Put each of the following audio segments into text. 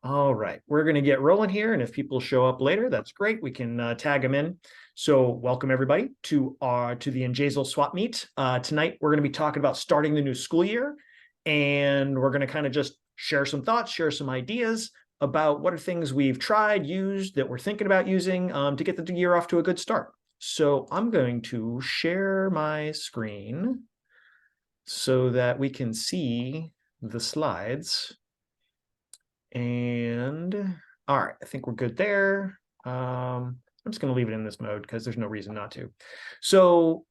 All right, we're gonna get rolling here, and if people show up later, that's great. We can tag them in. So welcome everybody to the Njazel swap meet. Tonight we're gonna be talking about starting the new school year, and we're gonna kind of just share some thoughts, share some ideas about what are things we've tried, used, that we're thinking about using to get the year off to a good start. So I'm going to share my screen so that we can see the slides. And all right, I think we're good there. I'm just going to leave it in this mode because there's no reason not to. So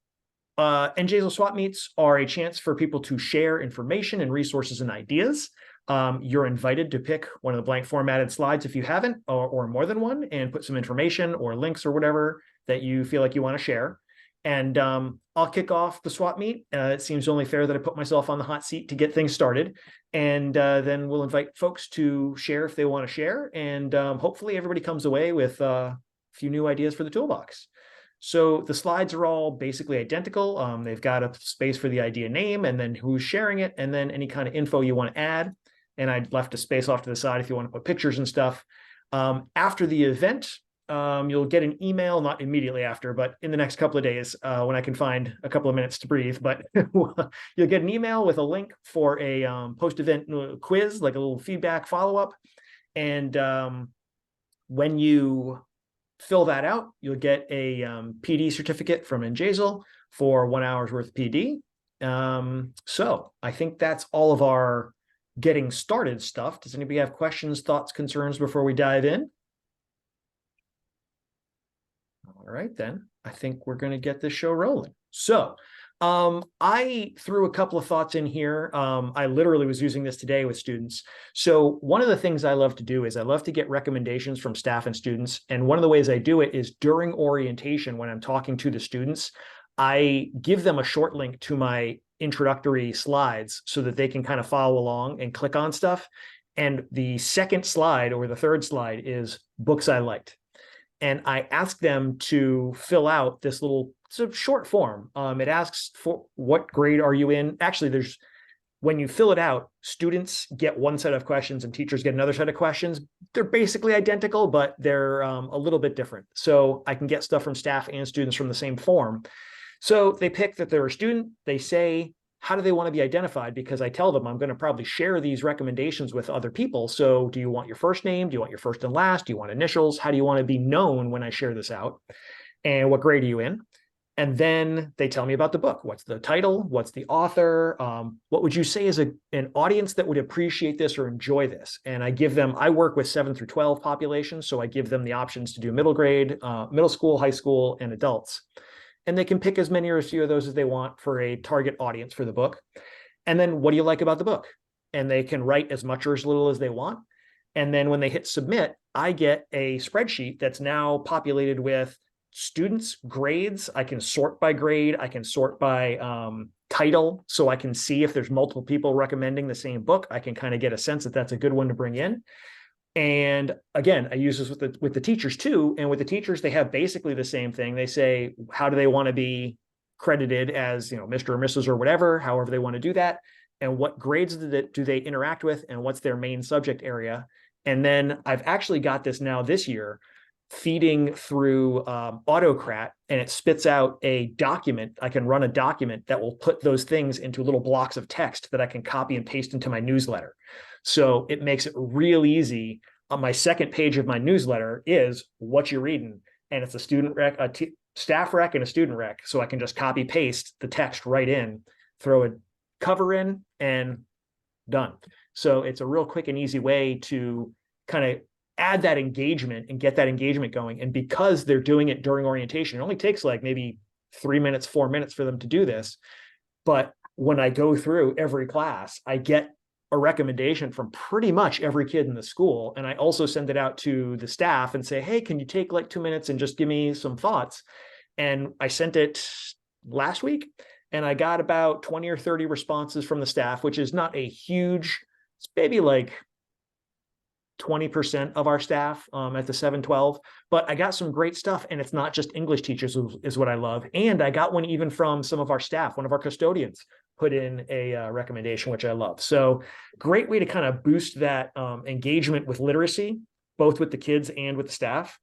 Njazel swap meets are a chance for people to share information and resources and ideas. You're invited to pick one of the blank formatted slides if you haven't, or more than one, and put some information or links or whatever that you feel like you want to share. And I'll kick off the swap meet. It seems only fair that I put myself on the hot seat to get things started. And then we'll invite folks to share if they want to share. And hopefully everybody comes away with a few new ideas for the toolbox. So the slides are all basically identical. They've got a space for the idea name and then who's sharing it, and then any kind of info you want to add. And I left a space off to the side if you want to put pictures and stuff. After the event, you'll get an email, not immediately after, but in the next couple of days when I can find a couple of minutes to breathe. But you'll get an email with a link for a post-event quiz, like a little feedback follow-up. And when you fill that out, you'll get a PD certificate from Njazel for 1 hour's worth of PD. So I think that's all of our getting started stuff. Does anybody have questions, thoughts, concerns before we dive in? All right, then I think we're going to get this show rolling. So I threw a couple of thoughts in here. I literally was using this today with students. So one of the things I love to do is I love to get recommendations from staff and students. And one of the ways I do it is during orientation, when I'm talking to the students, I give them a short link to my introductory slides so that they can kind of follow along and click on stuff. And the second slide or the third slide is books I liked. And I ask them to fill out this little short form. It asks for what grade are you in. Actually, when you fill it out, students get one set of questions and teachers get another set of questions. They're basically identical, but they're a little bit different. So I can get stuff from staff and students from the same form. So they pick that they're a student. They say, how do they want to be identified? Because I tell them I'm going to probably share these recommendations with other people. So do you want your first name? Do you want your first and last? Do you want initials? How do you want to be known when I share this out? And what grade are you in? And then they tell me about the book. What's the title? What's the author? What would you say is an audience that would appreciate this or enjoy this? And I work with 7 through 12 populations. So I give them the options to do middle grade, middle school, high school, and adults. And they can pick as many or as few of those as they want for a target audience for the book. And then what do you like about the book? And they can write as much or as little as they want. And then when they hit submit, I get a spreadsheet that's now populated with students' grades. I can sort by grade. I can sort by title. So I can see if there's multiple people recommending the same book. I can kind of get a sense that that's a good one to bring in. And again, I use this with the teachers too. And with the teachers, they have basically the same thing. They say, how do they want to be credited as, Mr. or Mrs. or whatever, however they want to do that. And what grades do they interact with, and what's their main subject area. And then I've actually got this now this year feeding through Autocrat, and it spits out a document. I can run a document that will put those things into little blocks of text that I can copy and paste into my newsletter. So it makes it real easy. On my second page of my newsletter is what you're reading. And it's a student rec, staff rec, and a student rec. So I can just copy paste the text right in, throw a cover in, and done. So it's a real quick and easy way to kind of add that engagement and get that engagement going. And because they're doing it during orientation, it only takes like maybe 3 minutes, 4 minutes for them to do this. But when I go through every class, I get a recommendation from pretty much every kid in the school. And I also send it out to the staff and say, hey, can you take like 2 minutes and just give me some thoughts? And I sent it last week and I got about 20 or 30 responses from the staff, which is not a huge, it's maybe like 20% of our staff at the 712, but I got some great stuff. And it's not just English teachers is what I love. And I got one even from some of our staff, one of our custodians put in a recommendation, which I love. So great way to kind of boost that engagement with literacy, both with the kids and with the staff.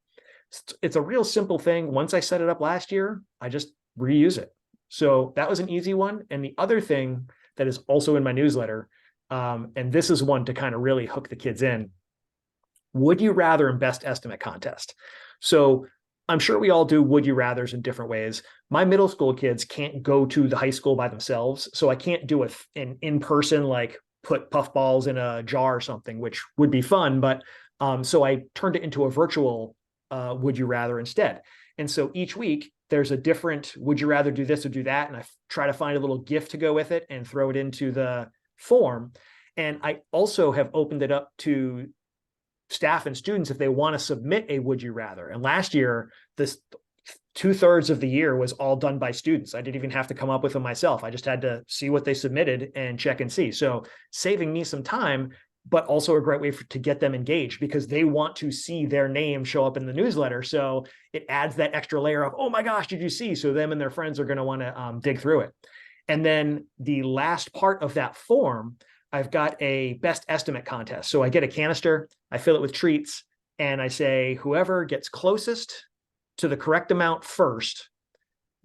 It's a real simple thing. Once I set it up last year, I just reuse it. So that was an easy one. And the other thing that is also in my newsletter, and this is one to kind of really hook the kids in, would you rather and best estimate contest. So I'm sure we all do would you rathers in different ways. My middle school kids can't go to the high school by themselves. So I can't do an in-person, like put puffballs in a jar or something, which would be fun. But so I turned it into a virtual would you rather instead. And so each week there's a different, would you rather do this or do that? And I try to find a little gift to go with it and throw it into the form. And I also have opened it up to staff and students if they want to submit a would you rather. And last year, this 2/3 of the year was all done by students. I didn't even have to come up with them myself. I just had to see what they submitted and check and see. So saving me some time, but also a great way to get them engaged because they want to see their name show up in the newsletter. So it adds that extra layer of, oh my gosh, did you see? So them and their friends are going to want to dig through it. And then the last part of that form, I've got a best estimate contest. So I get a canister, I fill it with treats, and I say, whoever gets closest to the correct amount first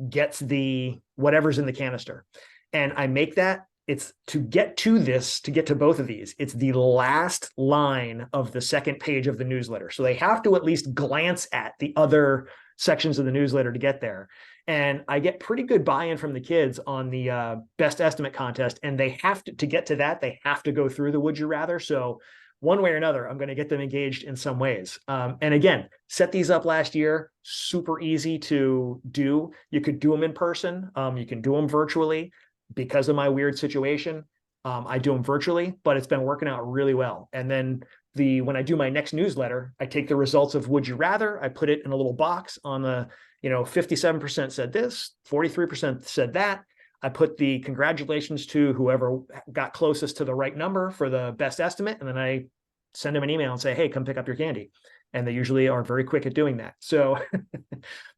gets the whatever's in the canister. And I make that, it's to get to this, to get to both of these, it's the last line of the second page of the newsletter. So they have to at least glance at the other sections of the newsletter to get there. And I get pretty good buy-in from the kids on the best estimate contest. And they have to get to that, they have to go through the would you rather. So one way or another, I'm going to get them engaged in some ways. And again, set these up last year, super easy to do. You could do them in person. You can do them virtually. Because of my weird situation, I do them virtually, but it's been working out really well. And then when I do my next newsletter, I take the results of would you rather, I put it in a little box on the, 57% said this, 43% said that. I put the congratulations to whoever got closest to the right number for the best estimate. And then I send them an email and say, hey, come pick up your candy. And they usually are very quick at doing that. So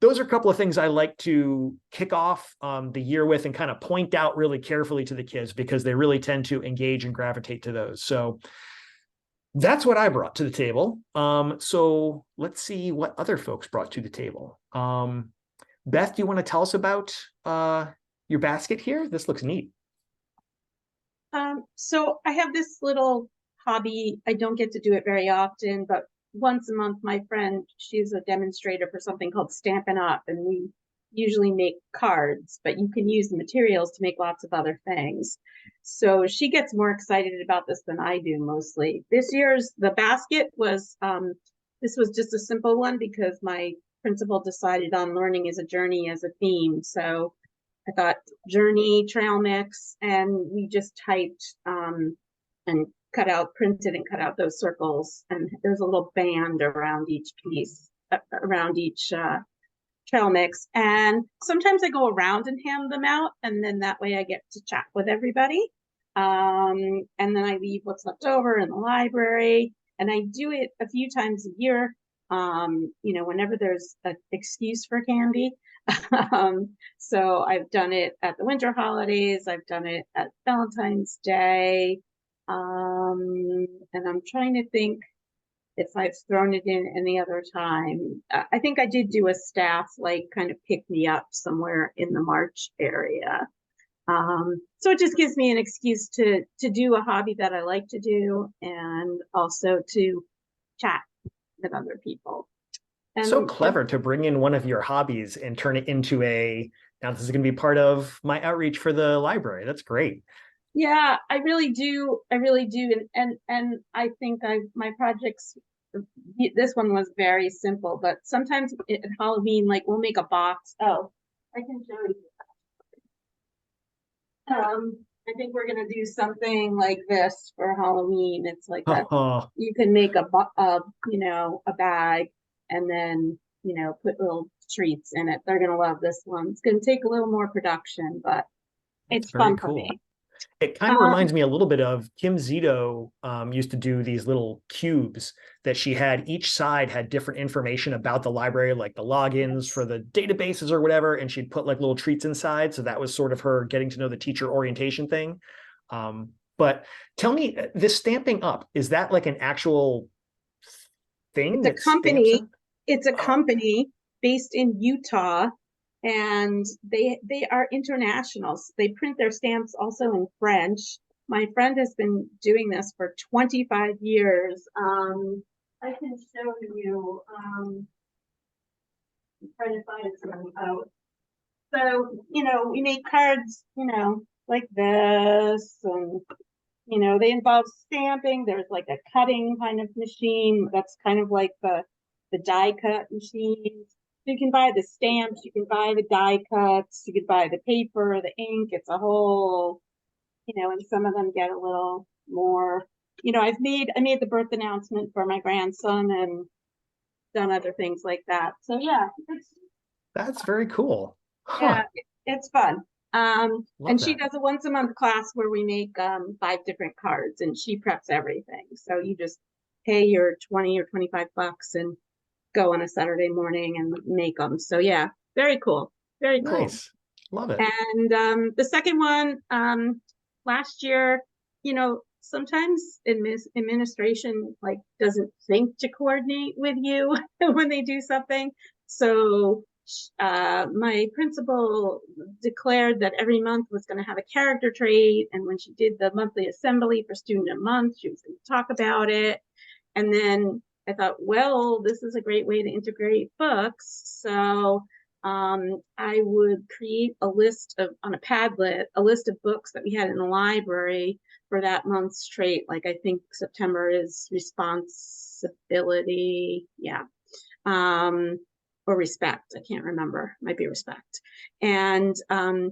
those are a couple of things I like to kick off the year with and kind of point out really carefully to the kids because they really tend to engage and gravitate to those. So that's what I brought to the table. So let's see what other folks brought to the table. Beth, do you want to tell us about your basket here? This looks neat. So I have this little hobby. I don't get to do it very often, but once a month, my friend, she's a demonstrator for something called Stampin' Up, and we usually make cards, but you can use the materials to make lots of other things. So she gets more excited about this than I do mostly. This year's, the basket was, this was just a simple one because my principal decided on learning as a journey as a theme. So I thought journey, trail mix, and we just typed and printed and cut out those circles. And there's a little band around each piece, around each trail mix. And sometimes I go around and hand them out. And then that way I get to chat with everybody. And then I leave what's left over in the library. And I do it a few times a year, whenever there's an excuse for candy. So I've done it at the winter holidays. I've done it at Valentine's Day. And I'm trying to think if I've thrown it in any other time. I think I did do a staff, kind of pick me up somewhere in the March area. So it just gives me an excuse to do a hobby that I like to do and also to chat with other people. And so clever to bring in one of your hobbies and turn it into now this is going to be part of my outreach for the library. That's great. Yeah, I really do. And I think my projects, this one was very simple, but sometimes at Halloween, we'll make a box. Oh, I can show you. I think we're gonna do something like this for Halloween. It's like that. You can make a bag and then put little treats in it. They're gonna love this one. It's gonna take a little more production, but it's fun for me. It kind of Um, reminds me a little bit of Kim Zito used to do these little cubes that she had. Each side had different information about the library, like the logins for yes. the databases or whatever. And she'd put like little treats inside. So that was sort of her getting to know the teacher orientation thing. But tell me, this Stamping Up, is that like an actual thing It's a that stamps company. up? It's a Oh, company based in Utah, and they are internationals. They print their stamps also in French. My friend has been doing this for 25 years. I can show you. I'm trying to find some out. So, we make cards, like this, and they involve stamping. There's like a cutting kind of machine that's kind of like the die cut machines. So you can buy the stamps, you can buy the die cuts, you can buy the paper, the ink. It's a whole, and some of them get a little more. I made the birth announcement for my grandson and done other things like that. So yeah, that's very cool. yeah, Huh. it's fun. And Love she that. does a once a month class where we make 5 different cards, and she preps everything. So you just pay your 20 or $25 and go on a Saturday morning and make them. So yeah, very cool. Very cool. Nice. Love it. And the second one, last year, sometimes administration like doesn't think to coordinate with you when they do something. So my principal declared that every month was going to have a character trait, and when she did the monthly assembly for student a month, she was going to talk about it. And then I thought, well, this is a great way to integrate books. So I would create a list on a Padlet, a list of books that we had in the library for that month's trait. Like I think September is responsibility. Yeah. Um, or respect. I can't remember. Might be respect. And uh,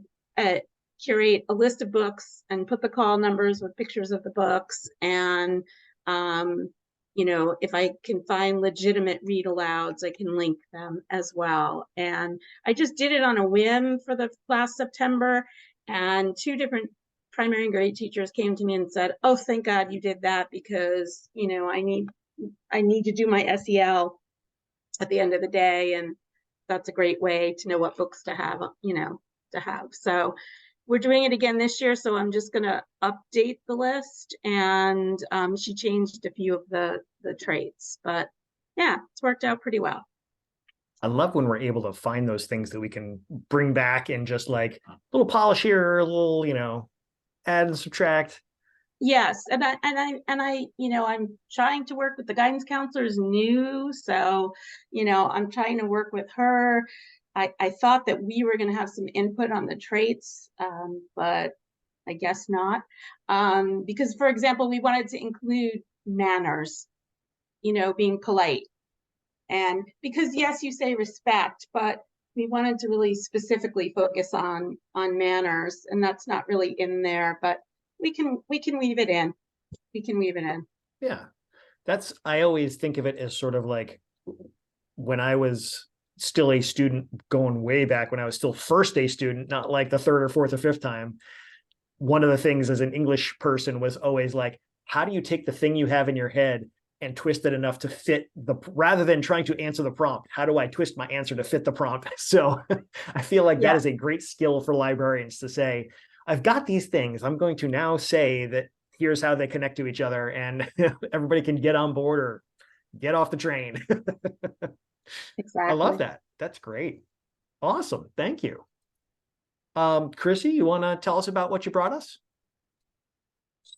curate a list of books and put the call numbers with pictures of the books. And um, if I can find legitimate read alouds, I can link them as well. And I just did it on a whim for the last September, and 2 different primary and grade teachers came to me and said, "Oh, thank God you did that, because I need to do my SEL at the end of the day, and that's a great way to know what books to have. So we're doing it again this year, so I'm just going to update the list. And she changed a few of the traits, but yeah, it's worked out pretty well. I love when we're able to find those things that we can bring back and just like a little polish here, a little, add and subtract. Yes, I'm trying to work with the guidance counselors new, so I'm trying to work with her. I thought that we were going to have some input on the traits, but I guess not. Because, for example, we wanted to include manners, being polite. And because, yes, you say respect, but we wanted to really specifically focus on manners, and that's not really in there, but we can weave it in. We can weave it in. Yeah. I always think of it as sort of like when I was still a student, going way back when I was still first day student, not like the third or fourth or fifth time. One of the things as an English person was always like, how do you take the thing you have in your head and twist it enough to fit rather than trying to answer the prompt? How do I twist my answer to fit the prompt? So I feel like that Yeah, is a great skill for librarians to say, I've got these things. I'm going to now say that here's how they connect to each other, and everybody can get on board or get off the train. I love exactly. that. That's great. Awesome. Thank you. Chrissy, you want to tell us about what you brought us?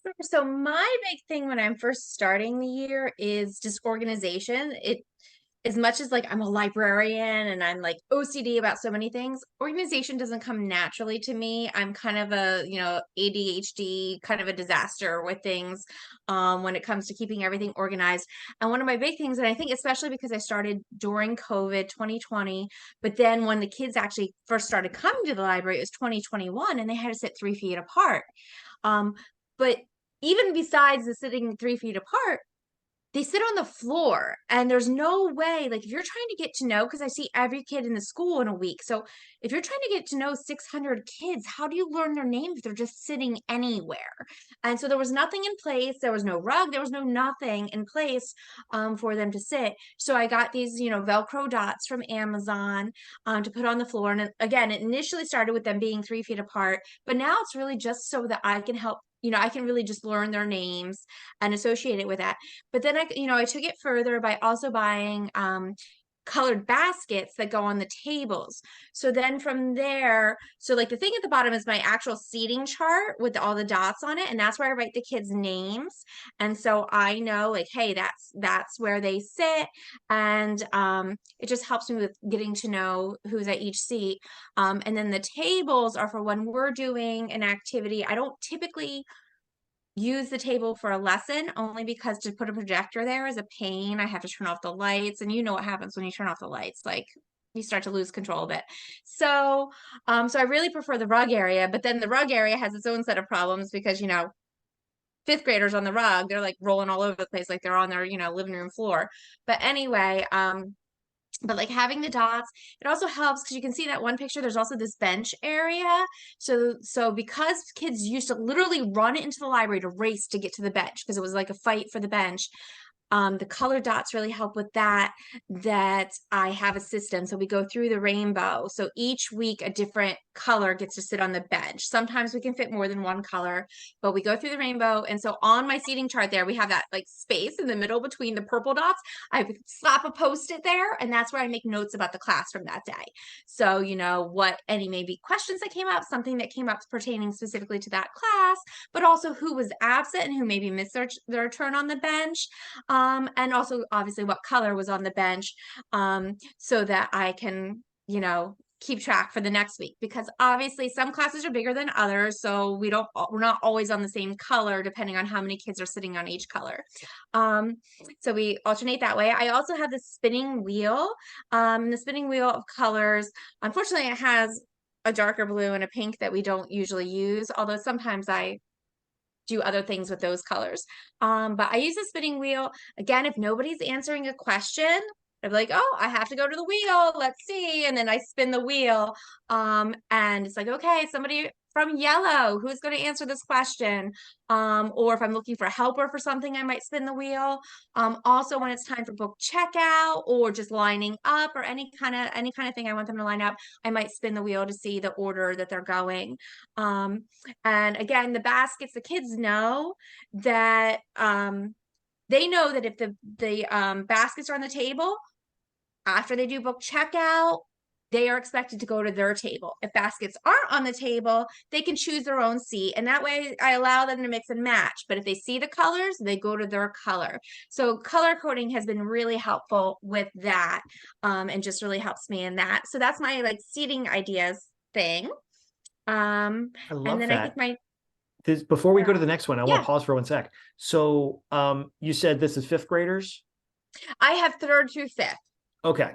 Sure. So my big thing when I'm first starting the year is just organization. As much as like I'm a librarian and I'm like OCD about so many things, organization doesn't come naturally to me. I'm kind of a, ADHD, kind of a disaster with things when it comes to keeping everything organized. And one of my big things, and I think especially because I started during COVID 2020, but then when the kids actually first started coming to the library, it was 2021 and they had to sit 3 feet apart. Um, but even besides the sitting 3 feet apart, they sit on the floor, and there's no way, like if you're trying to get to know, because I see every kid in the school in a week. So if you're trying to get to know 600 kids, how do you learn their names if they're just sitting anywhere? And so there was nothing in place. There was no rug. There was no nothing in place for them to sit. So I got these, Velcro dots from Amazon to put on the floor. And again, it initially started with them being 3 feet apart, but now it's really just so that I can help, I can really just learn their names and associate it with that. But then I took it further by also buying colored baskets that go on the tables. So then from there, so like the thing at the bottom is my actual seating chart with all the dots on it, and that's where I write the kids' names. And so I know, like, hey, that's where they sit, and it just helps me with getting to know who's at each seat. And then the tables are for when we're doing an activity. I don't typically use the table for a lesson, only because to put a projector there is a pain. I have to turn off the lights, and you know what happens when you turn off the lights, like you start to lose control of it. So so I really prefer the rug area, but then the rug area has its own set of problems because fifth graders on the rug, they're like rolling all over the place like they're on their living room floor. But anyway, but like having the dots, it also helps because you can see that one picture, there's also this bench area. So because kids used to literally run into the library to race to get to the bench because it was like a fight for the bench, the color dots really help with that I have a system. So we go through the rainbow, so each week a different color gets to sit on the bench. Sometimes we can fit more than one color, but we go through the rainbow. And so on my seating chart there, we have that like space in the middle between the purple dots. I slap a post-it there, and that's where I make notes about the class from that day. So what any maybe questions that came up, something that came up pertaining specifically to that class, but also who was absent and who maybe missed their turn on the bench. And also obviously what color was on the bench, so that I can, keep track for the next week, because obviously some classes are bigger than others. So we're not always on the same color depending on how many kids are sitting on each color. So we alternate that way. I also have the spinning wheel, the spinning wheel of colors. Unfortunately, it has a darker blue and a pink that we don't usually use, although sometimes I do other things with those colors. But I use the spinning wheel. Again, if nobody's answering a question, I'm like, oh, I have to go to the wheel. Let's see. And then I spin the wheel. And it's like, okay, somebody from yellow, who's going to answer this question? Or if I'm looking for a helper for something, I might spin the wheel. Also when it's time for book checkout or just lining up or any kind of thing I want them to line up, I might spin the wheel to see the order that they're going. And again, the baskets, the kids know that they know that if the baskets are on the table, after they do book checkout, they are expected to go to their table. If baskets aren't on the table, they can choose their own seat. And that way I allow them to mix and match. But if they see the colors, they go to their color. So color coding has been really helpful with that, and just really helps me in that. So that's my like seating ideas thing. I And love then I think that. Before we go to the next one, I want Yeah. to pause for 1 sec. So you said this is fifth graders? I have 3rd through 5th. Okay.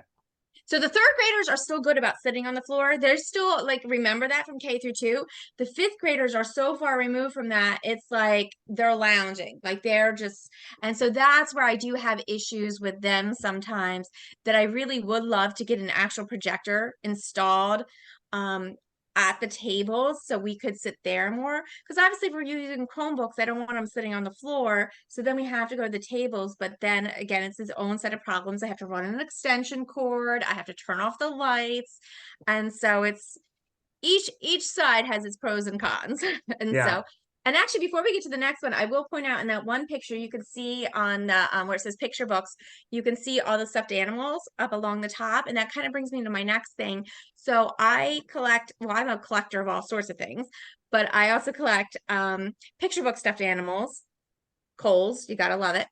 So the 3rd graders are still good about sitting on the floor. They're still like, remember that from K through 2. The 5th graders are so far removed from that. It's like they're lounging, like they're just, and so that's where I do have issues with them sometimes, that I really would love to get an actual projector installed at the tables so we could sit there more, because obviously if we're using Chromebooks, I don't want them sitting on the floor, so then we have to go to the tables. But then again, it's its own set of problems. I have to run an extension cord, I have to turn off the lights, and so it's each side has its pros and cons. And Yeah. so, and actually before we get to the next one, I will point out in that one picture you can see on the where it says picture books, you can see all the stuffed animals up along the top, and that kind of brings me to my next thing. So I collect, well, I'm a collector of all sorts of things, but I also collect picture book stuffed animals. Kohl's, you gotta love it.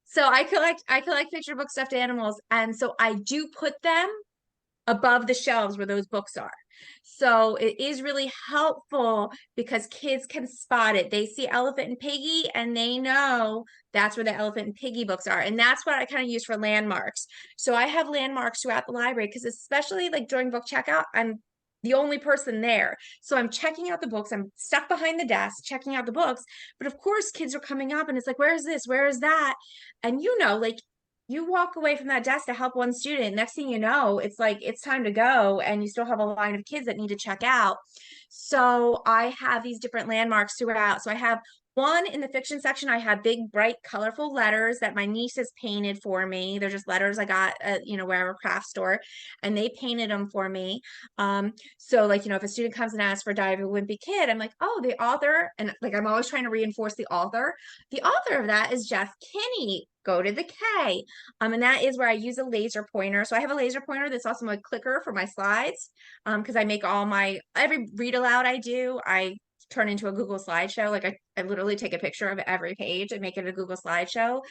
So I collect picture book stuffed animals, and so I do put them above the shelves where those books are. So it is really helpful because kids can spot it. They see Elephant and Piggy and they know that's where the Elephant and Piggy books are. And that's what I kind of use for landmarks. So I have landmarks throughout the library because especially like during book checkout, I'm the only person there. So I'm checking out the books. I'm stuck behind the desk checking out the books. But of course, kids are coming up and it's like, where's this? Where is that? And like you walk away from that desk to help one student. Next thing you know, it's like it's time to go. And you still have a line of kids that need to check out. So I have these different landmarks throughout. So I have one in the fiction section. I have big, bright, colorful letters that my nieces painted for me. They're just letters I got at, wherever craft store, and they painted them for me. So like, if a student comes and asks for Diary of a Wimpy Kid, I'm like, oh, the author, and like, I'm always trying to reinforce the author. The author of that is Jeff Kinney. Go to the K. And that is where I use a laser pointer. So I have a laser pointer that's also my clicker for my slides. Because I make every read aloud I do, I turn into a Google slideshow. Like I literally take a picture of every page and make it a Google slideshow.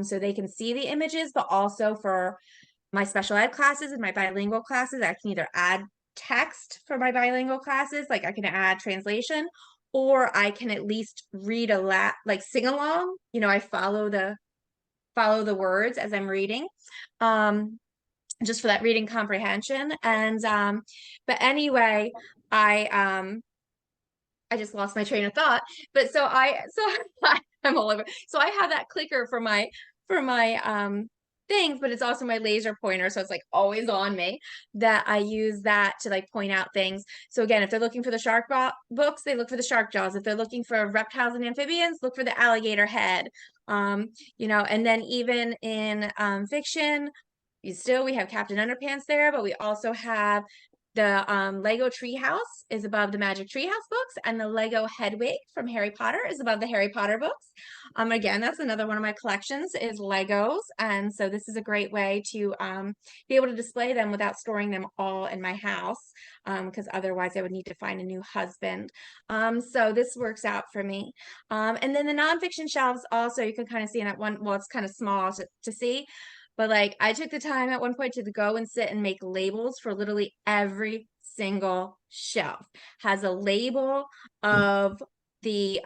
So they can see the images, but also for my special ed classes and my bilingual classes, I can either add text for my bilingual classes, like I can add translation, or I can at least read like sing along. I follow the words as I'm reading. Just for that reading comprehension. And but anyway, I just lost my train of thought. But so I'm all over. So I have that clicker for my things, but it's also my laser pointer. So it's like always on me, that I use that to like point out things. So again, if they're looking for the shark books, they look for the shark jaws. If they're looking for reptiles and amphibians, look for the alligator head. And then even in fiction, we have Captain Underpants there, but we also have the Lego Treehouse is above the Magic Treehouse books, and the Lego Hedwig from Harry Potter is above the Harry Potter books. Again, that's another one of my collections is Legos, and so this is a great way to be able to display them without storing them all in my house, because otherwise I would need to find a new husband. So this works out for me. And then the nonfiction shelves also, you can kind of see in that one. Well, it's kind of small to see. But like I took the time at one point to go and sit and make labels for literally every single shelf. Has a label of the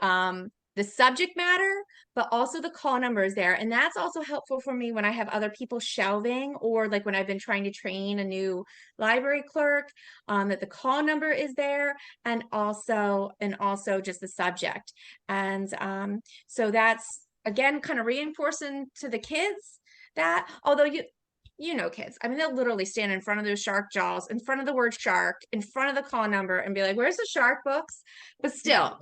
subject matter, but also the call numbers there. And that's also helpful for me when I have other people shelving, or like when I've been trying to train a new library clerk, that the call number is there, and also just the subject. And so that's again kind of reinforcing to the kids that, although kids, I mean, they'll literally stand in front of those shark jaws, in front of the word shark, in front of the call number, and be like, where's the shark books? But still,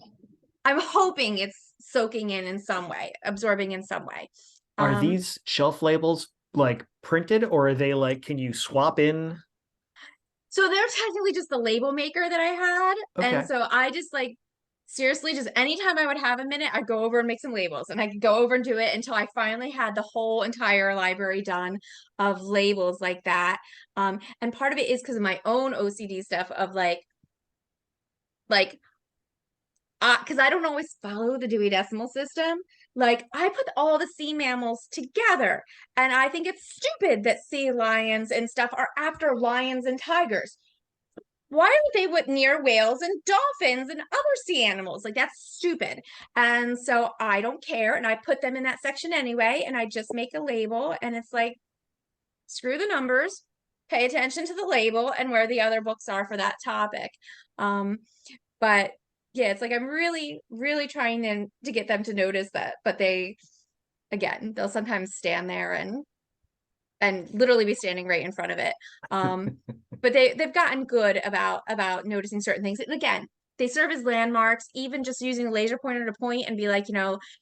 I'm hoping it's soaking in some way, absorbing in some way. Are these shelf labels like printed, or are they like, can you swap in? So they're technically just the label maker that I had. Okay. And so I just like, seriously, just anytime I would have a minute, I'd go over and make some labels, and I could go over and do it until I finally had the whole entire library done of labels like that. And part of it is because of my own OCD stuff of like, because I don't always follow the Dewey Decimal System. Like I put all the sea mammals together, and I think it's stupid that sea lions and stuff are after lions and tigers. Why aren't they near whales and dolphins and other sea animals? Like that's stupid. And so I don't care, and I put them in that section anyway, and I just make a label, and it's like, screw the numbers, pay attention to the label and where the other books are for that topic. But yeah, it's like I'm really, really trying to get them to notice that, but they'll sometimes stand there and literally be standing right in front of it. But they've gotten good about noticing certain things. And again, they serve as landmarks, even just using a laser pointer to point and be like,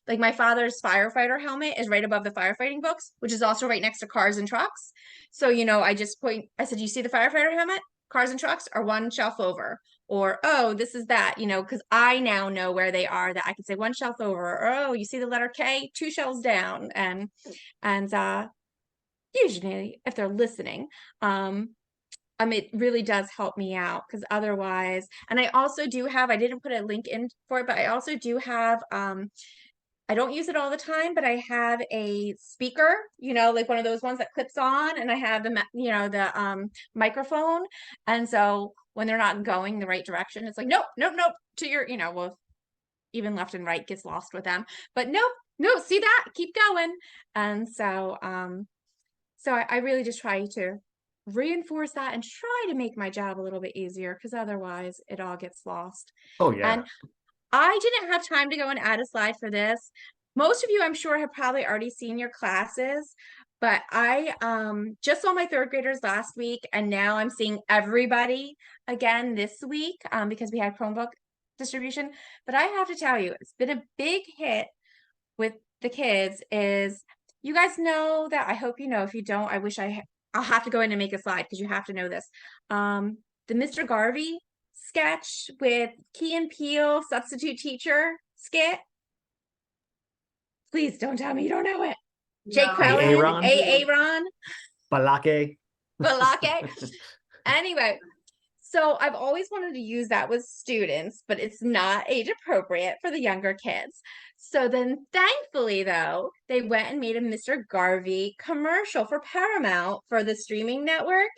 like my father's firefighter helmet is right above the firefighting books, which is also right next to cars and trucks. So, I just point, I said, you see the firefighter helmet? Cars and trucks are one shelf over. Or, oh, this is that, because I now know where they are, that I can say one shelf over. Or, oh, you see the letter K, 2 shelves down. And usually if they're listening, it really does help me out, because otherwise, and I also do have, I didn't put a link in for it, but I also do have, I don't use it all the time, but I have a speaker, like one of those ones that clips on, and I have the microphone. And so when they're not going the right direction, it's like, nope, nope, nope, to your, well, even left and right gets lost with them, but nope, no, see that, keep going. And so, so I really just try to reinforce that and try to make my job a little bit easier, because otherwise it all gets lost. Oh yeah. And I didn't have time to go and add a slide for this. Most of you, I'm sure, have probably already seen your classes, but I just saw my third graders last week, and now I'm seeing everybody again this week because we had Chromebook distribution. But I have to tell you, it's been a big hit with the kids. Is you guys know that? I hope you know. If you don't, I wish I'll have to go in and make a slide because you have to know this. The Mr. Garvey sketch with Key and Peele substitute teacher skit. Please don't tell me you don't know it. Jake No. Crellin, Aaron? Aaron, Balake. Balake. Anyway, so I've always wanted to use that with students, but it's not age appropriate for the younger kids. So then thankfully though, they went and made a Mr. Garvey commercial for Paramount for the streaming network.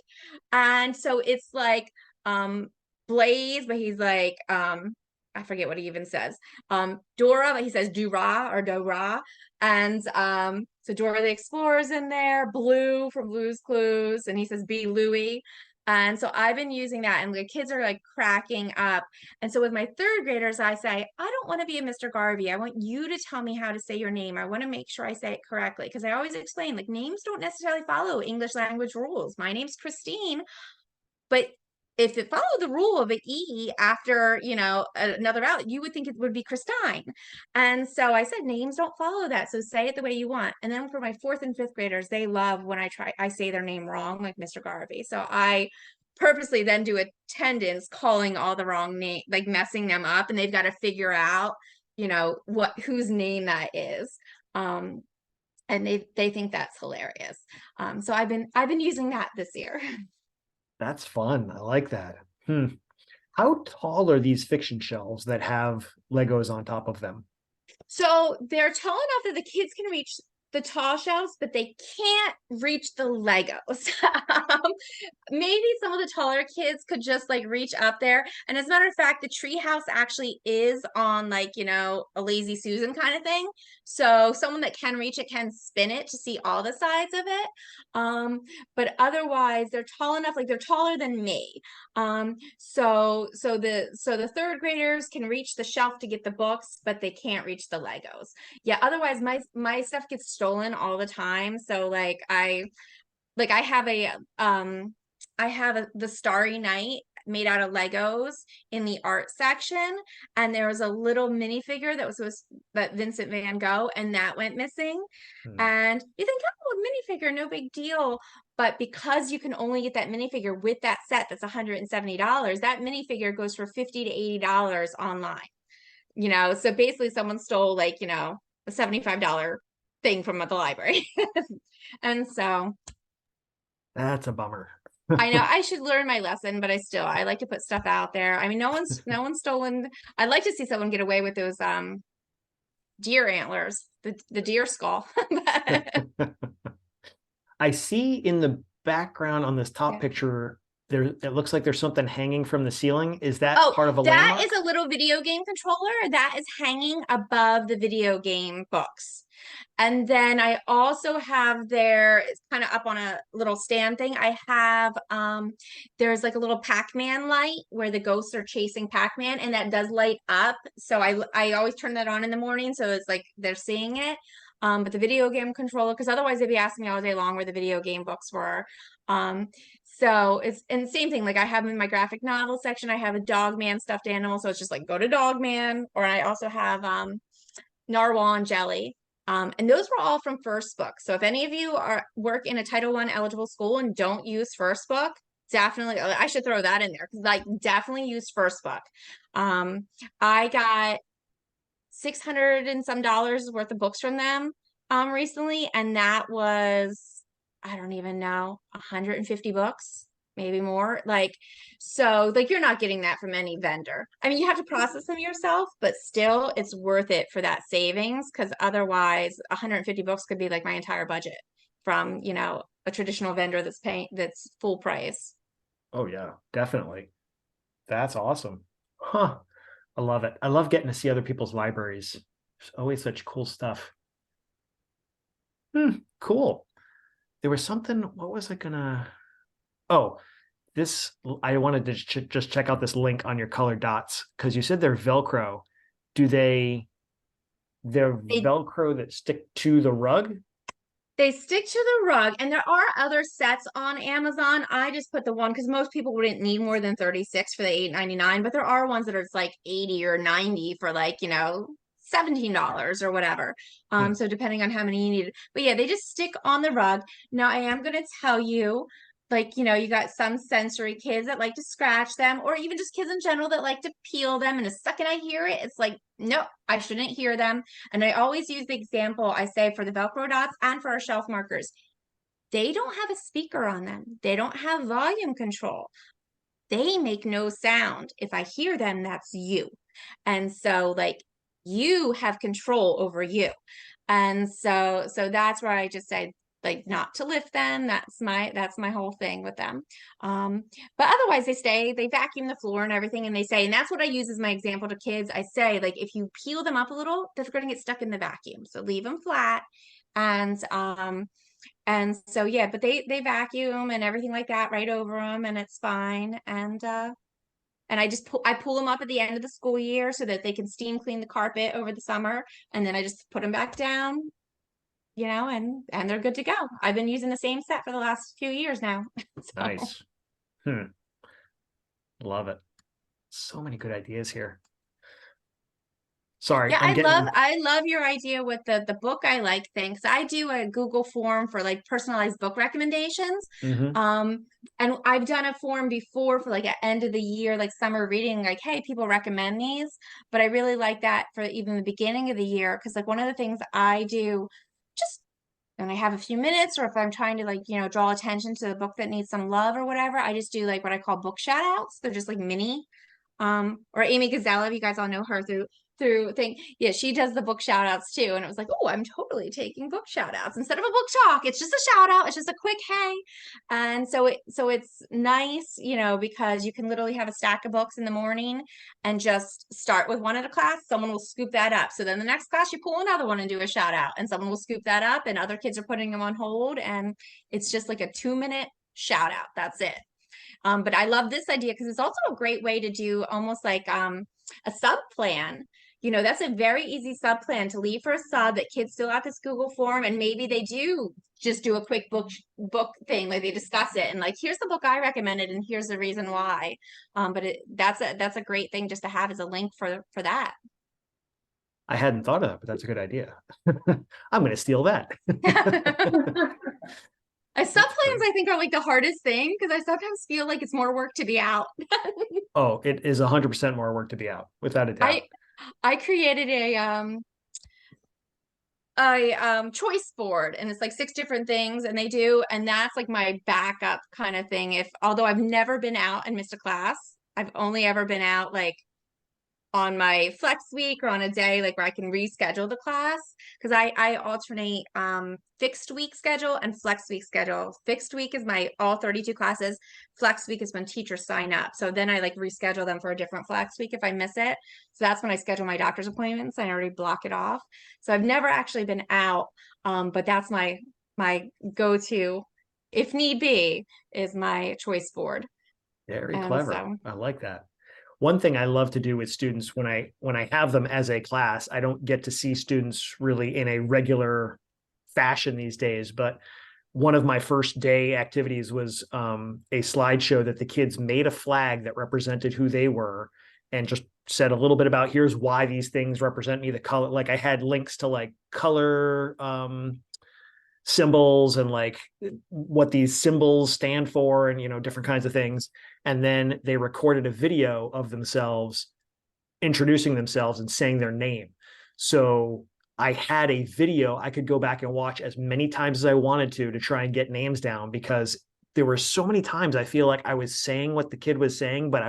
And so it's like Blaze, but he's like I forget what he even says. Dora, but he says Dura or Dora. And so Dora the Explorer's in there, Blue from Blue's Clues, and he says be Louie. And so I've been using that, and the kids are like cracking up. And so with my third graders, I say, I don't want to be a Mr. Garvey. I want you to tell me how to say your name. I want to make sure I say it correctly, because I always explain like names don't necessarily follow English language rules. My name's Christine, but if it followed the rule of an E after, you know, another vowel, you would think it would be Christine. And so I said, names don't follow that. So say it the way you want. And then for my fourth and fifth graders, they love when I say their name wrong, like Mr. Garvey. So I purposely then do attendance calling all the wrong name, like messing them up, and they've got to figure out, you know, whose name that is. And they think that's hilarious. So I've been using that this year. That's fun. I like that. How tall are these fiction shelves that have Legos on top of them? So they're tall enough that the kids can reach the tall shelves, but they can't reach the Legos. Maybe some of the taller kids could just like reach up there. And as a matter of fact, the tree house actually is on like, you know, a Lazy Susan kind of thing. So someone that can reach it can spin it to see all the sides of it. But otherwise they're tall enough, like they're taller than me. So the third graders can reach the shelf to get the books, but they can't reach the Legos. Yeah, otherwise my stuff gets stolen all the time. So like I have the Starry Night made out of Legos in the art section, and there was a little minifigure that Vincent Van Gogh, and that went missing. And you think, oh, minifigure, no big deal. But because you can only get that minifigure with that set that's $170, that minifigure goes for $50 to $80 online. You know, so basically someone stole like, you know, a $75 thing from the library. And so That's a bummer. I know I should learn my lesson, but I like to put stuff out there. I mean, no one's stolen. I'd like to see someone get away with those deer antlers, the deer skull. I see in the background on this top Yeah. picture, it looks like there's something hanging from the ceiling. Is that part of a that landmark? is a little video game controller that is hanging above the video game books. And then I also have there, it's kind of up on a little stand thing. I have, there's like a little Pac-Man light where the ghosts are chasing Pac-Man, and that does light up. So I always turn that on in the morning. So it's like they're seeing it. But the video game controller, because otherwise they'd be asking me all day long where the video game books were. So it's, and the same thing, like I have in my graphic novel section, I have a Dogman stuffed animal. So it's just like go to Dogman, or I also have Narwhal and Jelly. And those were all from First Book. So if any of you work in a Title I eligible school and don't use First Book, definitely, I should throw that in there, because like definitely use First Book. I got $600 and some worth of books from them recently, and that was, I don't even know, 150 books, maybe more. Like, so like you're not getting that from any vendor. I mean, you have to process them yourself, but still it's worth it for that savings, because otherwise 150 books could be like my entire budget from, you know, a traditional vendor that's full price. Oh yeah, definitely. That's awesome. Huh. I love it. I love getting to see other people's libraries. There's always such cool stuff. Cool. There was something, what was I gonna Oh, this, I wanted to just check out this link on your colored dots because you said they're Velcro. Do they're They Velcro that stick to the rug? They stick to the rug, and there are other sets on Amazon. I just put the one because most people wouldn't need more than 36 for the 8.99, but there are ones that are like 80 or 90 for like, $17 or whatever. Hmm. So depending on how many you need. But yeah, they just stick on the rug. Now I am gonna tell you, like, you got some sensory kids that like to scratch them, or even just kids in general that like to peel them. And the second I hear it, it's like, no, I shouldn't hear them. And I always use the example I say for the Velcro dots and for our shelf markers. They don't have a speaker on them. They don't have volume control. They make no sound. If I hear them, that's you. And so like you have control over you. And so that's where I just say like not to lift them. That's my whole thing with them. Um, but otherwise they vacuum the floor and everything, and they say, and that's what I use as my example to kids. I say, like, if you peel them up a little, they're going to get stuck in the vacuum. So leave them flat. And so yeah, but they vacuum and everything like that right over them, and it's fine. And I pull them up at the end of the school year so that they can steam clean the carpet over the summer, and then I just put them back down, and they're good to go. I've been using the same set for the last few years now. So Nice. Hmm. Love it. So many good ideas here. Sorry, yeah, I'm getting. I love your idea with the book I like thing, 'cause I do a Google form for like personalized book recommendations. Mhm. And I've done a form before for like at end of the year, like summer reading, like, hey, people recommend these. But I really like that for even the beginning of the year, because like one of the things I do just when I have a few minutes, or if I'm trying to like, draw attention to the book that needs some love or whatever, I just do like what I call book shout outs. They're just like mini. Or Amy Gazella, you guys all know her through thing. Yeah, she does the book shout outs too. And it was like, oh, I'm totally taking book shout outs instead of a book talk. It's just a shout out. It's just a quick hey. And so it's nice, because you can literally have a stack of books in the morning and just start with one at a class. Someone will scoop that up. So then the next class you pull another one and do a shout out, and someone will scoop that up, and other kids are putting them on hold. And it's just like a 2-minute shout out. That's it. But I love this idea because it's also a great way to do almost like a sub plan. That's a very easy sub plan to leave for a sub that kids fill out this Google form, and maybe they do just do a quick book thing, like they discuss it and like, here's the book I recommended and here's the reason why. But that's a great thing just to have as a link for that. I hadn't thought of that, but that's a good idea. I'm going to steal that. Sub That's plans, great. I think, are like the hardest thing because I sometimes feel like it's more work to be out. Oh, it is 100% more work to be out, without a doubt. I created a choice board, and it's like 6 different things, and that's like my backup kind of thing. If although I've never been out and missed a class, I've only ever been out like on my flex week or on a day like where I can reschedule the class, because I alternate fixed week schedule and flex week schedule. Fixed week is my all 32 classes. Flex week is when teachers sign up. So then I like reschedule them for a different flex week if I miss it. So that's when I schedule my doctor's appointments. I already block it off. So I've never actually been out, but that's my go-to if need be is my choice board. Very And clever. so I like that. One thing I love to do with students when I have them as a class, I don't get to see students really in a regular fashion these days, but one of my first day activities was a slideshow that the kids made a flag that represented who they were and just said a little bit about here's why these things represent me, the color. Like I had links to like color symbols and like what these symbols stand for and different kinds of things, and then they recorded a video of themselves introducing themselves and saying their name. So I had a video I could go back and watch as many times as I wanted to try and get names down, because there were so many times I feel like I was saying what the kid was saying, but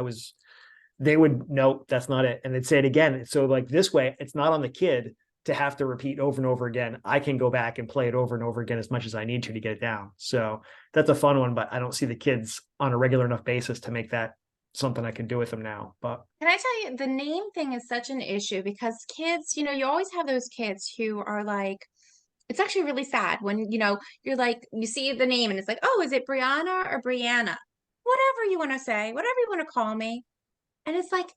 they would, no, that's not it, and they'd say it again. So like this way it's not on the kid to have to repeat over and over again. I can go back and play it over and over again as much as I need to get it down. So that's a fun one, but I don't see the kids on a regular enough basis to make that something I can do with them now. But can I tell you, the name thing is such an issue because kids, you always have those kids who are like, it's actually really sad when, you're like, you see the name and it's like, oh, is it Brianna or Brianna? whatever you want to say, whatever you want to call me. And it's like,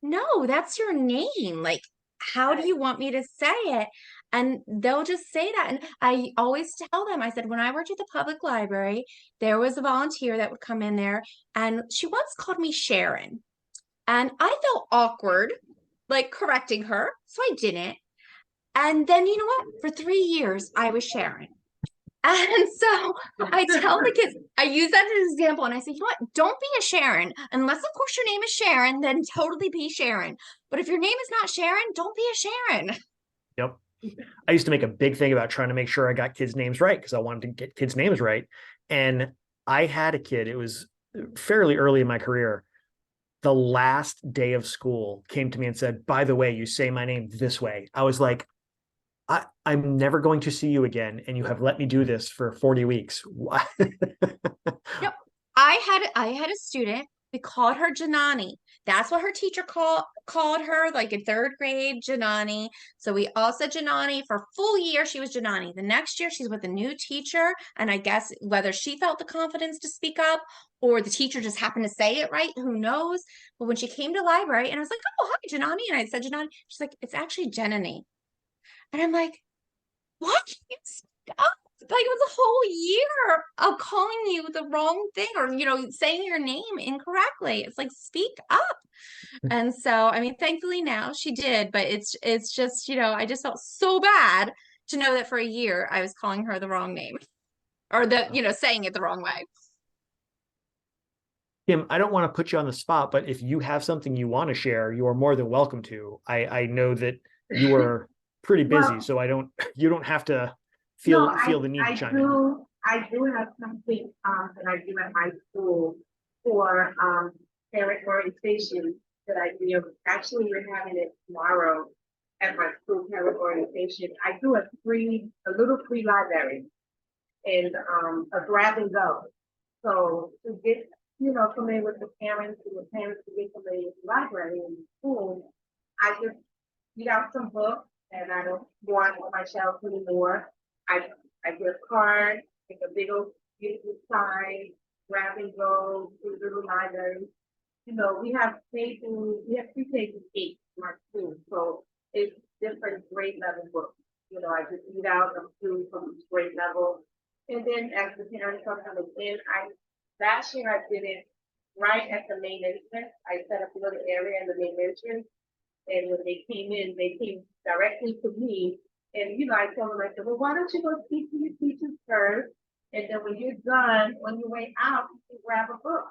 no, that's your name. Like, how do you want me to say it? And they'll just say that. And I always tell them, I said, when I worked at the public library, there was a volunteer that would come in there, and she once called me Sharon. And I felt awkward, like correcting her. So I didn't. And then you know what? For 3 years, I was Sharon. And so I tell the kids, I use that as an example, and I say, you know what? Don't be a Sharon. Unless, of course, your name is Sharon, then totally be Sharon. But if your name is not Sharon, don't be a Sharon. Yep. I used to make a big thing about trying to make sure I got kids' names right because I wanted to get kids' names right. And I had a kid, it was fairly early in my career. The last day of school came to me and said, by the way, you say my name this way. I was like, I'm never going to see you again. And you have let me do this for 40 weeks. Yep. I had a student, we called her Janani. That's what her teacher called her, like in third grade, Janani. So we all said Janani for a full year. She was Janani. The next year she's with a new teacher. And I guess whether she felt the confidence to speak up or the teacher just happened to say it right, who knows? But when she came to library and I was like, oh, hi, Janani. And I said Janani, she's like, it's actually Janani. And I'm like, what? You speak up? Like it was a whole year of calling you the wrong thing, or saying your name incorrectly. It's like, speak up. And so I mean, thankfully now she did, but it's just, I just felt so bad to know that for a year I was calling her the wrong name, or saying it the wrong way. Kim, I don't want to put you on the spot, but if you have something you want to share, you are more than welcome to. I know that you are pretty busy, Well, so you don't have to no, feel the need to chime in. I do have something that I do at my school for parent orientation that I do. Actually, we're having it tomorrow at my school parent orientation. I do a little free library and a grab and go. So to get familiar with the parents and the parents to get familiar with the library in the school, I just read out some books and I don't go on my shelf anymore. I get a card, take a big old beautiful sign, grab and go to the little library. We have pre-K 8 in our school, so it's different grade level books. I just read out them through from each grade level. And then as the parents are coming in, last year I did it right at the main entrance. I set up a little area in the main entrance. And when they came in, they came directly to me. And, I told them, I said, well, why don't you go speak to your teachers first? And then when you're done, on your way out, you can grab a book.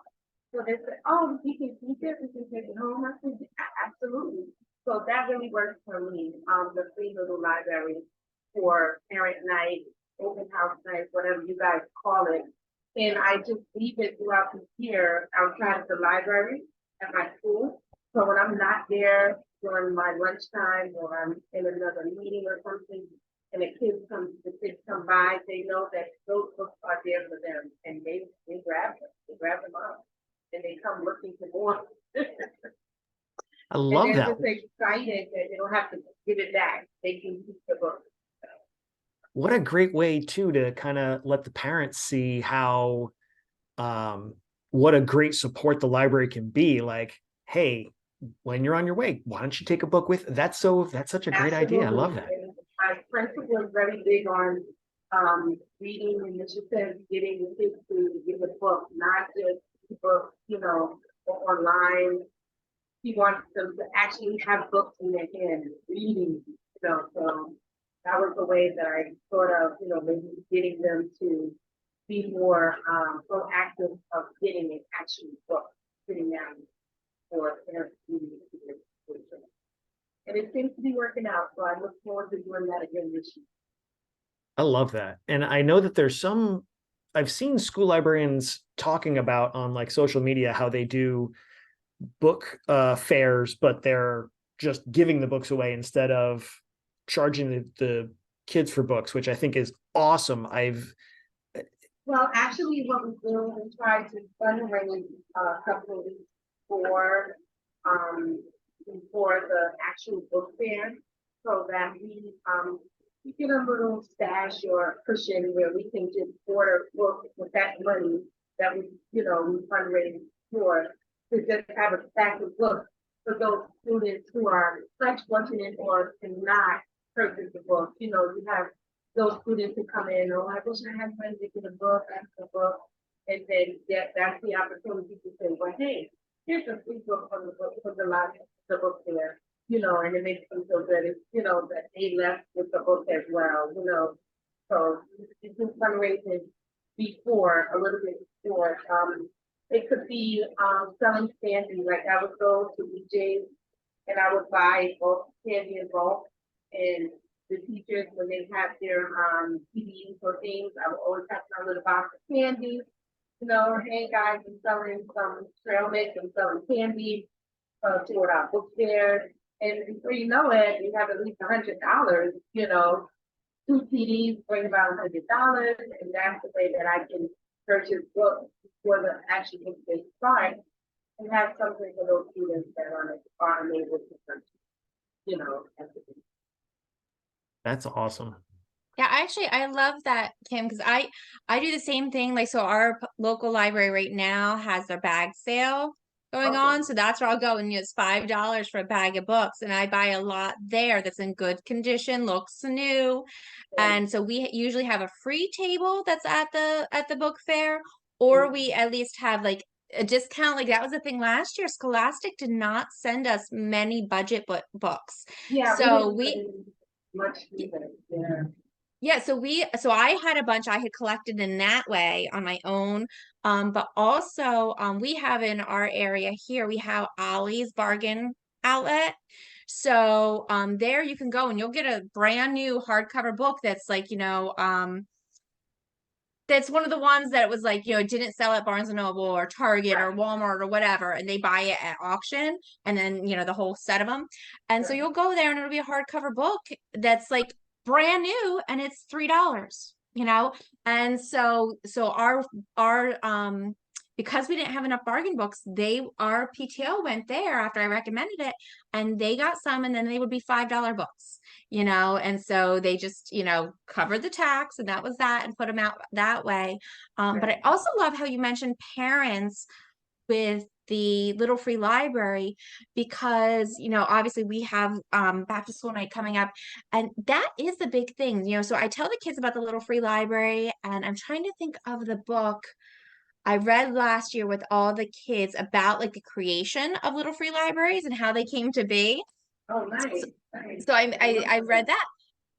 So they said, oh, we can keep it, we can take it home. I said, absolutely. So that really works for me. The free little library for parent night, open house night, whatever you guys call it. And I just leave it throughout the year outside of the library at my school. So when I'm not there during my lunchtime or I'm in another meeting or something, and the kids come by, they know that those books are there for them, and they grab them up, and they come looking for more. I love and they're that. just excited that they don't have to give it back; they can keep the book. What a great way too to kind of let the parents see how what a great support the library can be. Like, hey, when you're on your way, why don't you take a book with? That's such a great idea. I love that. And my principal is very big on reading, and she says getting the kids to get a book, not just books, online. He wants them to actually have books in their hands, reading, so that was the way that I sort of, maybe getting them to be more proactive of getting an actual book, sitting down for parents reading to their children. And it seems to be working out, so I look forward to doing that again this year. I love that. And I know that I've seen school librarians talking about on like social media how they do book fairs, but they're just giving the books away instead of charging the kids for books, which I think is awesome. Well, actually, what we do, we try to fundraise a couple of weeks before the actual book fair, so that we get a little stash or cushion where we can just order books with that money that we, you know, we fundraise for, to just have a stack of books for those students who are less fortunate or cannot purchase the book. You know, you have those students who come in, oh, I wish I had friends to get a book, after a book. And then that's the opportunity to say, well, hey, here's a free book from the book, from the library, the book there, you know, and it makes them feel good. It's, you know, that they left with the book as well, you know. So you can fundraising before, a little bit before. It could be selling candy, like I would go to BJ's and I would buy bulk candy in bulk. And the teachers, when they have their PDs or things, I would always have my little box of candy. You know, hey guys, I'm selling some trail mix, I'm selling candy to our book fair. And before you know it, you have at least $100, you know, 2 CDs bring about $100, and that's the way that I can purchase books for the actual book they start and have something for those students that are unable to purchase, you know. That's awesome. Yeah, I love that, Kim, because I do the same thing. Like, so our local library right now has their bag sale going Okay. on, so that's where I'll go, and it's $5 for a bag of books, and I buy a lot there that's in good condition, looks new, and so we usually have a free table that's at the book fair, or we at least have like a discount. Like that was the thing last year. Scholastic did not send us many budget books, Yeah, so much either. Yeah. yeah, so I had a bunch I had collected in that way on my own. But also we have in our area here, we have Ollie's Bargain Outlet. So there you can go and you'll get a brand new hardcover book that's like, that's one of the ones that it was like, it didn't sell at Barnes and Noble or Target or Right. Walmart or whatever, and they buy it at auction, and then the whole set of them. And so Right. you'll go there and it'll be a hardcover book that's like brand new and it's $3, and so our because we didn't have enough bargain books, our PTO went there after I recommended it, and they got some, and then they would be $5 books, and so they just covered the tax, and that was that, and put them out that way. But I also love how you mentioned parents with the Little Free Library, because obviously we have back to school night coming up, and that is the big thing. So I tell the kids about the Little Free Library, and I'm trying to think of the book I read last year with all the kids about like the creation of Little Free Libraries and how they came to be. Oh, nice. Nice. So I read that,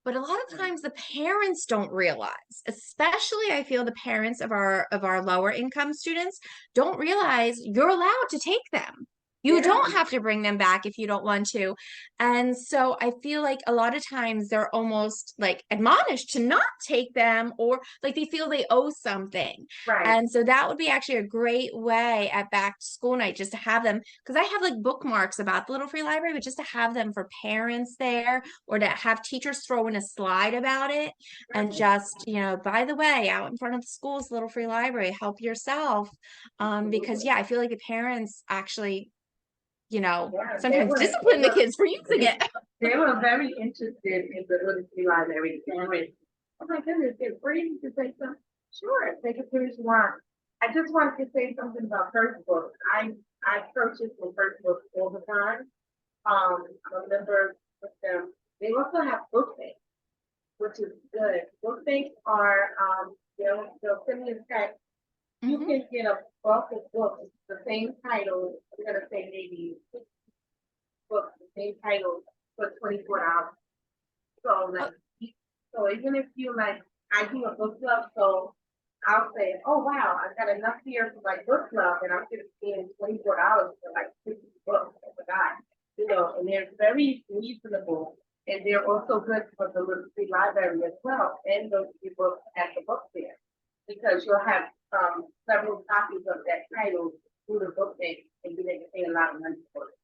but a lot of times the parents don't realize, especially I feel the parents of our lower income students don't realize you're allowed to take them. You don't have to bring them back if you don't want to. And so I feel like a lot of times they're almost like admonished to not take them, or like they feel they owe something. Right. And so that would be actually a great way at back to school night, just to have them, because I have like bookmarks about the Little Free Library, but just to have them for parents there, or to have teachers throw in a slide about it, and just, by the way, out in front of the school's Little Free Library, help yourself. Because I feel like the parents actually, sometimes discipline the kids for using it. They were very interested in the Little Free Library. Oh my goodness, they're free to say something. Sure, take it serious you want. I just wanted to say something about first books. I purchase from first books all the time. I'm a member with them. They also have book banks, which is good. Book banks are they'll send me a text. You can get a bulk of books, the same title. I'm gonna say maybe 6 books, the same title for $24. So so even if you I do a book club, so I'll say, oh wow, I've got enough here for my book club, and I'm just paying $24 for like 50 books. I forgot, and they're very reasonable, and they're also good for the Little Free Library as well, and those books at the book fair, because you'll have several copies of that title through the book bank, and you can pay a lot of money for it.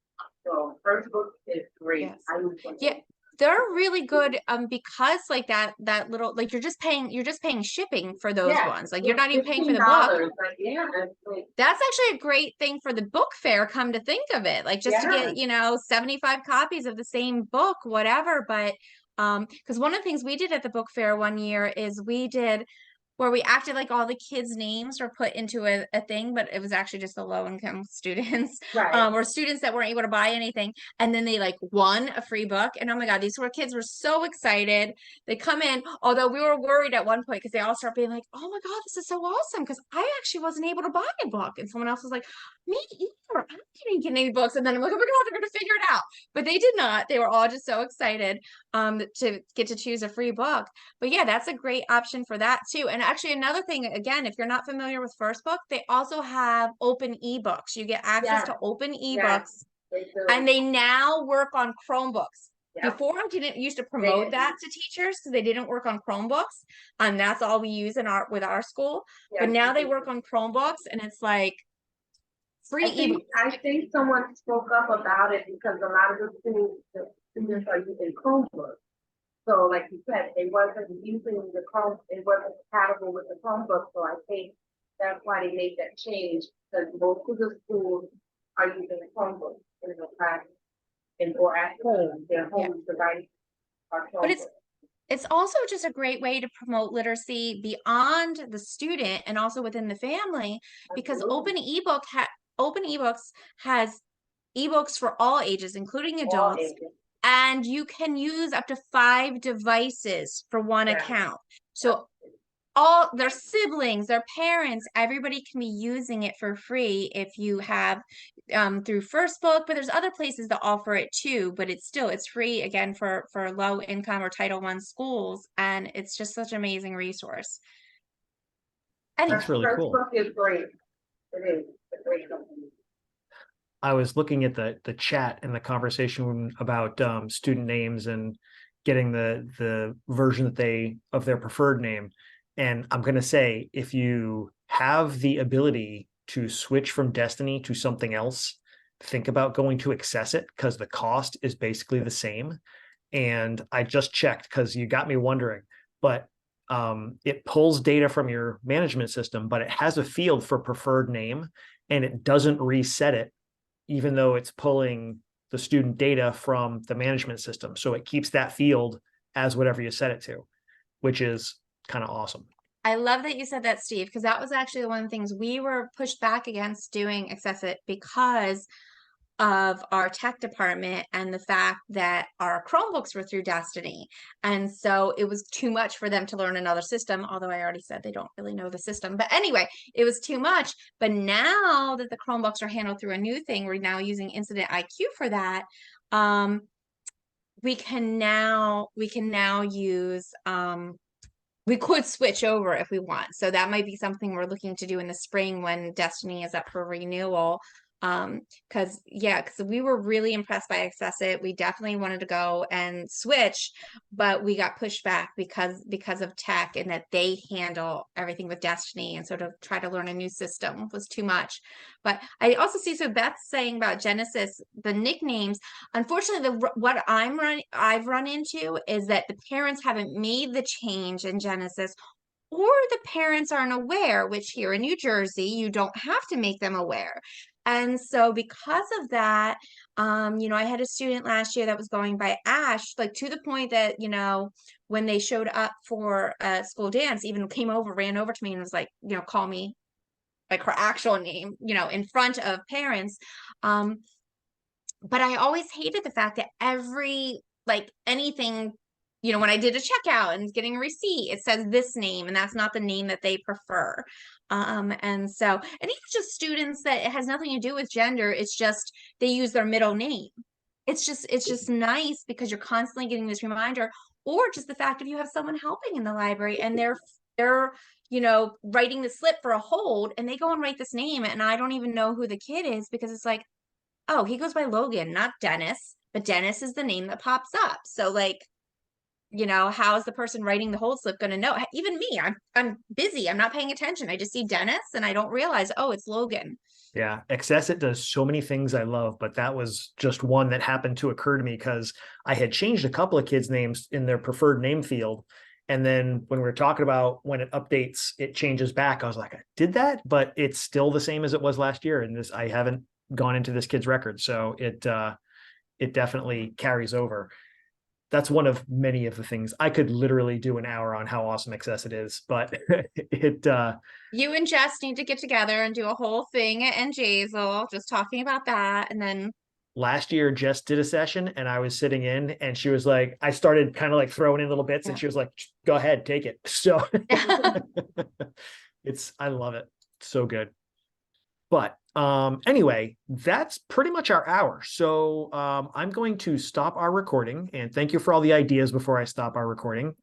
So first book is great. Yes. Yeah, they're really good because like that little, like you're just paying shipping for those ones. Like you're not even paying for the book. Like, that's actually a great thing for the book fair, come to think of it. Like just to get 75 copies of the same book, whatever. But because one of the things we did at the book fair one year is we did where we acted like all the kids' names were put into a thing, but it was actually just the low income students, Right. or students that weren't able to buy anything. And then they like won a free book. And oh my God, these kids were so excited. They come in, although we were worried at one point because they all start being like, oh my God, this is so awesome. Because I actually wasn't able to buy a book. And someone else was like, me either. I didn't get any books. And then I'm like, oh my God, they're going to figure it out. But they did not. They were all just so excited to get to choose a free book. But yeah, that's a great option for that too. And actually another thing, again, if you're not familiar with First Book, they also have open ebooks. You get access Yes. to open Yes. ebooks, They do. and they now work on Chromebooks. Yeah. Before I didn't used to promote that to teachers because they didn't work on Chromebooks. And that's all we use in our with our school. But Yes, now they they do. work on Chromebooks, and it's like free ebooks. I think someone spoke up about it because a lot of the students are using Chromebooks. So like you said, they wasn't using the Chrome, it wasn't compatible with the Chromebook. So I think that's why they made that change, because most of the schools are using the Chromebook in the class and or at home, their home device are But Chromebooks. it's also just a great way to promote literacy beyond the student and also within the family, because Absolutely. Open eBooks has ebooks for all ages, including All adults, ages. and you can use up to 5 devices for one Yeah. account. So all their siblings, their parents, everybody can be using it for free if you have through First Book, but there's other places that offer it too, but it's free again for low income or Title I schools, and it's just such an amazing resource. Anyway, That's really cool. First Book is great. It is a great company. I was looking at the chat and the conversation about student names and getting the version of their preferred name. And I'm going to say, if you have the ability to switch from Destiny to something else, think about going to Access It, because the cost is basically the same. And I just checked because you got me wondering, but it pulls data from your management system, but it has a field for preferred name, and it doesn't reset it even though it's pulling the student data from the management system. So it keeps that field as whatever you set it to, which is kind of awesome. I love that you said that, Steve, because that was actually one of the things we were pushed back against doing Access It because of our tech department and the fact that our Chromebooks were through Destiny. And so it was too much for them to learn another system, although I already said they don't really know the system. But anyway, it was too much. But now that the Chromebooks are handled through a new thing, we're now using Incident IQ for that. We can now use we could switch over if we want. So that might be something we're looking to do in the spring when Destiny is up for renewal. Because we were really impressed by Access It. We definitely wanted to go and switch, but we got pushed back because of tech and that they handle everything with Destiny, and sort of try to learn a new system was too much. But I also see, so Beth's saying about Genesis, the nicknames. Unfortunately, what I've run into is that the parents haven't made the change in Genesis, or the parents aren't aware, which here in New Jersey, you don't have to make them aware. And so because of that, I had a student last year that was going by Ash, like to the point that, when they showed up for a school dance, even ran over to me and was like, call me like her actual name, in front of parents. But I always hated the fact that anything, when I did a checkout and getting a receipt, it says this name, and that's not the name that they prefer. And even just students that it has nothing to do with gender, it's just they use their middle name. It's just nice because you're constantly getting this reminder, or just the fact if you have someone helping in the library and they're writing the slip for a hold, and they go and write this name, and I don't even know who the kid is, because it's like, oh, he goes by Logan, not Dennis, but Dennis is the name that pops up. So how is the person writing the hold slip going to know? Even me, I'm busy. I'm not paying attention. I just see Dennis and I don't realize, oh, it's Logan. Yeah, Access It does so many things I love, but that was just one that happened to occur to me because I had changed a couple of kids' names in their preferred name field. And then when we were talking about when it updates, it changes back. I was like, I did that, but it's still the same as it was last year. And I haven't gone into this kid's record. So it definitely carries over. that's one of many of the things. I could literally do an hour on how awesome Access it is, but it You and Jess need to get together and do a whole thing and Jazel just talking about that. And then last year Jess did a session and I was sitting in and she was like, I started kind of like throwing in little bits and Yeah. she was like, go ahead, take it. So I love it. So good. But anyway, that's pretty much our hour. So I'm going to stop our recording and thank you for all the ideas before I stop our recording.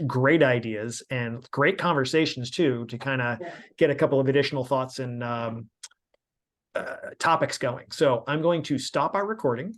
Great ideas and great conversations too, to kind of get a couple of additional thoughts and topics going. So I'm going to stop our recording.